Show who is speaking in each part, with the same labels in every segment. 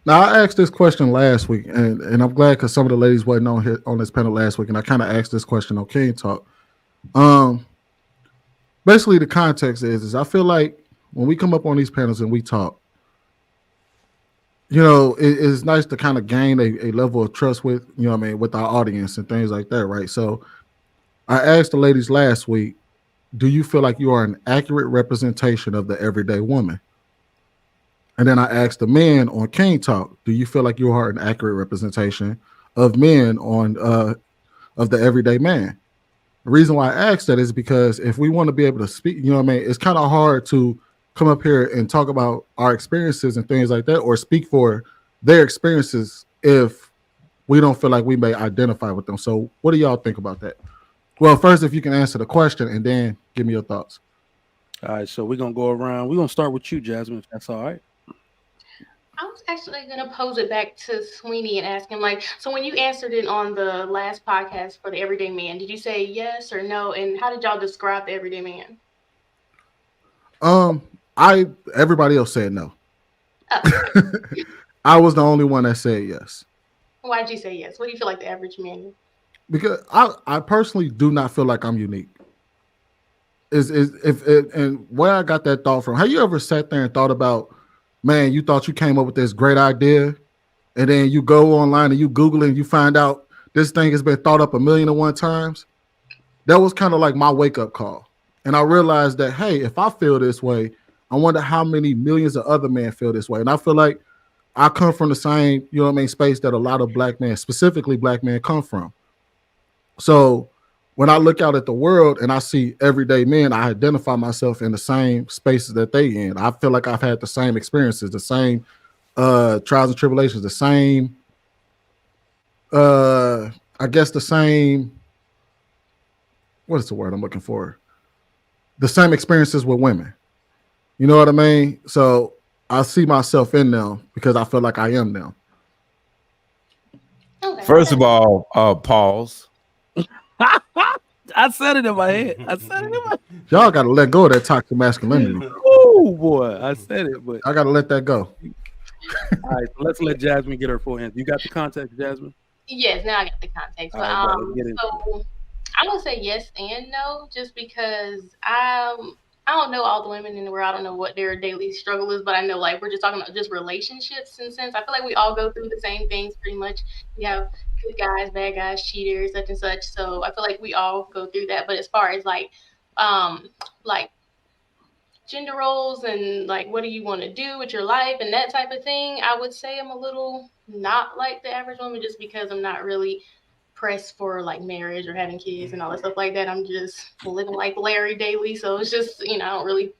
Speaker 1: Now I asked this question last week, and I'm glad because some of the ladies wasn't on here on this panel last week, and I kind of asked this question on King Talk. Um, Basically the context is I feel like when we come up on these panels and we talk, it's nice to kind of gain a level of trust with, what I mean, with our audience and things like that, right? So I asked the ladies last week, do you feel like you are an accurate representation of the everyday woman? And then I asked the men on King Talk, do you feel like you are an accurate representation of men on of the everyday man? The reason why I asked that is because if we want to be able to speak, what I mean, it's kind of hard to come up here and talk about our experiences and things like that, or speak for their experiences if we don't feel like we may identify with them. So, what do y'all think about that? Well, first, if you can answer the question, and then give me your thoughts.
Speaker 2: All right, so we're gonna go around. We're gonna start with you, Jasmine, if that's all right.
Speaker 3: I was actually going to pose it back to Sweeney and ask him, like, so when you answered it on the last podcast for the Everyday Man, did you say yes or no? And how did y'all describe the Everyday Man?
Speaker 1: Um, I Everybody else said no.
Speaker 3: Oh, okay.
Speaker 1: I was the only one that said yes.
Speaker 3: Why did you say yes? What do you feel like the average man is?
Speaker 1: Because I personally do not feel like I'm unique. Is if it, and where I got that thought from. Have you ever sat there and thought about, man, you thought you came up with this great idea, and then you go online and you Google it and you find out this thing has been thought up 1,000,001 times? That was kind of like my wake up call. And I realized that, hey, if I feel this way, I wonder how many millions of other men feel this way. And I feel like I come from the same, space that a lot of black men, specifically black men, come from. So when I look out at the world and I see everyday men, I identify myself in the same spaces that they in. I feel like I've had the same experiences, the same trials and tribulations, the same I guess the same, what is the word I'm looking for? The same experiences with women. You know what I mean? So I see myself in them because I feel like I am them.
Speaker 3: Okay,
Speaker 4: First of
Speaker 3: that's
Speaker 4: all, pause.
Speaker 2: I said it in my head. I said it in my.
Speaker 1: Y'all got to let go of that toxic masculinity.
Speaker 2: Oh boy, I said it, but
Speaker 1: I got to let that go.
Speaker 2: all right. So let's let Jasmine get her full answer. You got the context, Jasmine.
Speaker 3: yes. Now I got the context,
Speaker 2: All
Speaker 3: but
Speaker 2: right, bro. Let's get into it.
Speaker 3: so I'm gonna say yes and no, just because I don't know all the women in the world. I don't know what their daily struggle is, but I know like we're just talking about just relationships in a sense. I feel like we all go through the same things pretty much. We have good guys, bad guys, cheaters, such and such. So I feel like we all go through that. But as far as um like gender roles and like what do you want to do with your life and that type of thing, I would say I'm a little not like the average woman just because I'm not really pressed for like marriage or having kids and all that stuff like that. I'm just living like Larry daily. So it's just, I don't really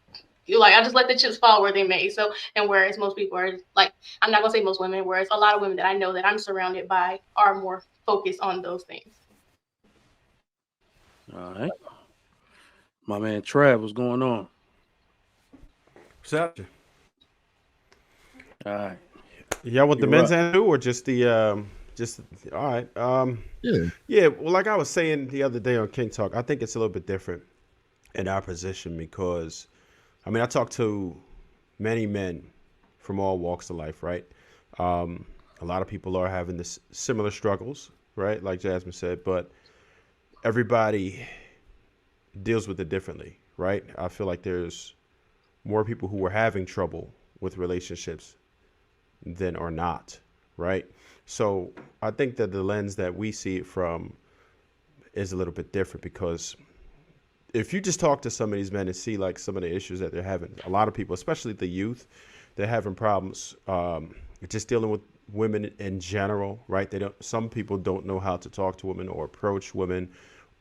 Speaker 3: like I just let the chips fall where they may. So and whereas most people are like I'm not gonna say most women, whereas a lot of women that I know that I'm surrounded by are more focused on those things.
Speaker 2: All right, my man Trav, what's going on?
Speaker 5: So,
Speaker 2: All right,
Speaker 5: y'all want the
Speaker 2: you're
Speaker 5: men's
Speaker 2: up.
Speaker 5: answer or just the just all right.
Speaker 1: Yeah.
Speaker 5: Yeah, well, like I was saying the other day on King Talk, I think it's a little bit different in our position because I mean I talk to many men from all walks of life, right? A lot of people are having this similar struggles, right? Like Jasmine said, but everybody deals with it differently, right? I feel like there's more people who are having trouble with relationships than are not, right? So I think that the lens that we see it from is a little bit different because if you just talk to some of these men and see like some of the issues that they're having, a lot of people, especially the youth, they're having problems just dealing with women in general, right? They don't. Some people don't know how to talk to women or approach women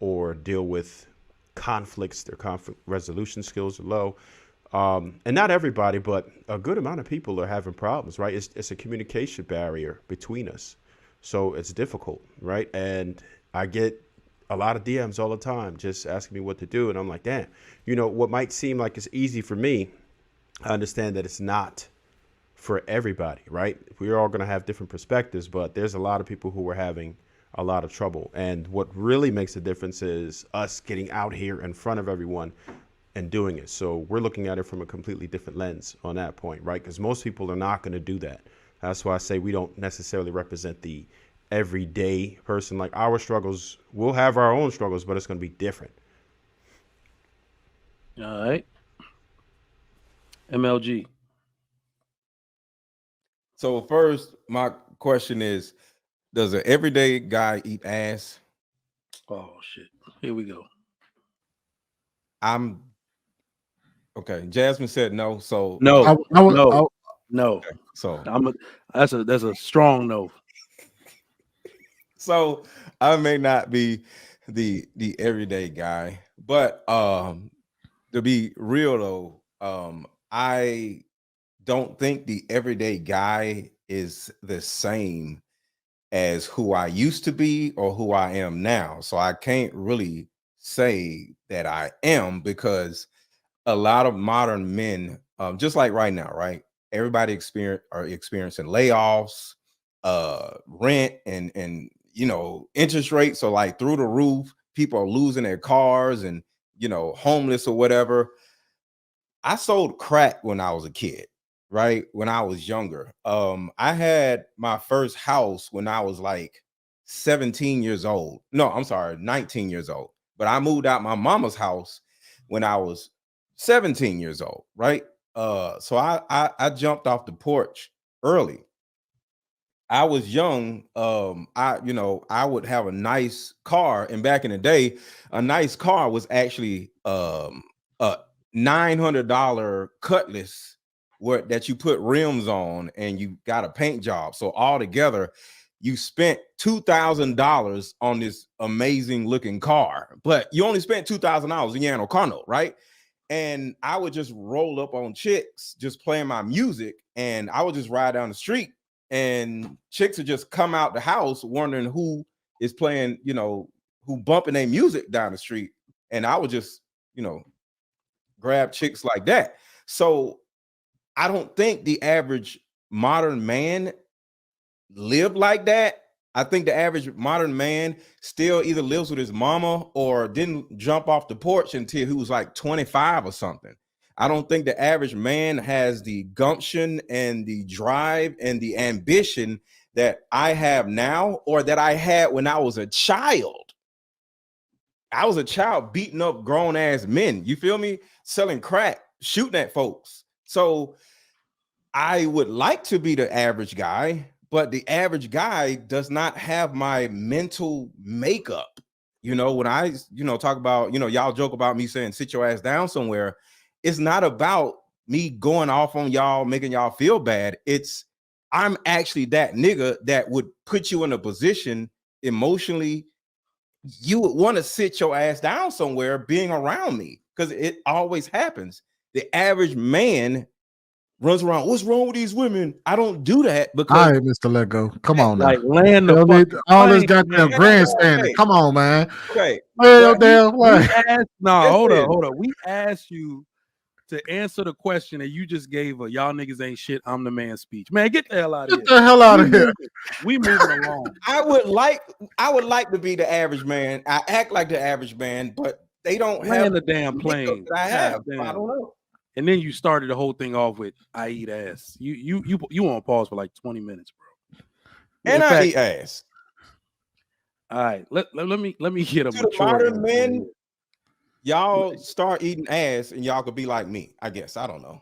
Speaker 5: or deal with conflicts. Their conflict resolution skills are low. And not everybody, but a good amount of people are having problems, right? It's a communication barrier between us. So it's difficult, right? And I get a lot of DMs all the time just asking me what to do. And I'm like, damn, what might seem like it's easy for me, I understand that it's not for everybody, right? We're all going to have different perspectives, but there's a lot of people who are having a lot of trouble. And what really makes a difference is us getting out here in front of everyone and doing it. So we're looking at it from a completely different lens on that point, right? Because most people are not going to do that. That's why I say we don't necessarily represent the everyday person. Like our struggles, we'll have our own struggles, but it's going to be different.
Speaker 2: All right. MLG.
Speaker 4: So first, my question is, does an everyday guy eat ass?
Speaker 2: Oh shit. Here we go.
Speaker 4: I'm okay. Jasmine said no. So
Speaker 2: No,
Speaker 1: I
Speaker 2: no.
Speaker 4: so
Speaker 2: That's a strong no.
Speaker 4: so I may not be the everyday guy, but to be real though, I don't think the everyday guy is the same as who I used to be or who I am now. So I can't really say that I am, because a lot of modern men, just like right now, right? Everybody are experiencing layoffs, rent, and interest rates are like through the roof. People are losing their cars and homeless or whatever. I sold crack when I was a kid, right? When I was younger. I had my first house when I was like 17 years old. No, I'm sorry, 19 years old. But I moved out my mama's house when I was 17 years old, right? So I jumped off the porch early. I was young. I would have a nice car, and back in the day, a nice car was actually a $900 Cutlass that you put rims on, and you got a paint job. So altogether, you spent $2,000 on this amazing looking car, but you only spent $2,000 in Yano Kano, right? And I would just roll up on chicks, just playing my music, and I would just ride down the street, and chicks would just come out the house wondering who is playing, who bumping their music down the street. And I would just, grab chicks like that. So I don't think the average modern man lived like that. I think the average modern man still either lives with his mama or didn't jump off the porch until he was like 25 or something. I don't think the average man has the gumption and the drive and the ambition that I have now, or that I had when I was a child. I was a child beating up grown ass men. You feel me? Selling crack, shooting at folks. So I would like to be the average guy, but the average guy does not have my mental makeup. When I, talk about, y'all joke about me saying sit your ass down somewhere. It's not about me going off on y'all, making y'all feel bad. I'm actually that nigga that would put you in a position emotionally you would want to sit your ass down somewhere being around me, because it always happens. The average man runs around, what's wrong with these women? I don't do that
Speaker 1: all
Speaker 4: because
Speaker 1: right, Mr. LetGo. Come on now.
Speaker 2: Like land the
Speaker 1: Tell me
Speaker 2: fucking
Speaker 1: all this
Speaker 2: plane,
Speaker 1: goddamn
Speaker 2: man.
Speaker 1: grandstanding.
Speaker 4: Okay.
Speaker 1: Come on, man.
Speaker 4: okay.
Speaker 1: Well,
Speaker 4: But
Speaker 1: damn,
Speaker 2: We
Speaker 1: like,
Speaker 2: asked, hold
Speaker 4: Listen.
Speaker 2: up. We asked you to answer the question that you just gave a y'all niggas ain't shit, I'm the man speech. Man, get the hell out of
Speaker 1: get
Speaker 2: here.
Speaker 1: the hell out of here.
Speaker 2: We moving along.
Speaker 4: I would like to be the average man. I act like the average man, but they don't have
Speaker 2: Land the damn
Speaker 4: makeup
Speaker 2: plane.
Speaker 4: that I have.
Speaker 2: God damn.
Speaker 4: I don't know.
Speaker 2: And then you started the whole thing off with I eat ass. You on pause for like 20 minutes, bro.
Speaker 4: And I eat ass.
Speaker 2: All right, let me get a
Speaker 4: To the
Speaker 2: mature
Speaker 4: modern
Speaker 2: answer
Speaker 4: men,
Speaker 2: here.
Speaker 4: y'all start eating ass and y'all could be like me, I guess. I don't know.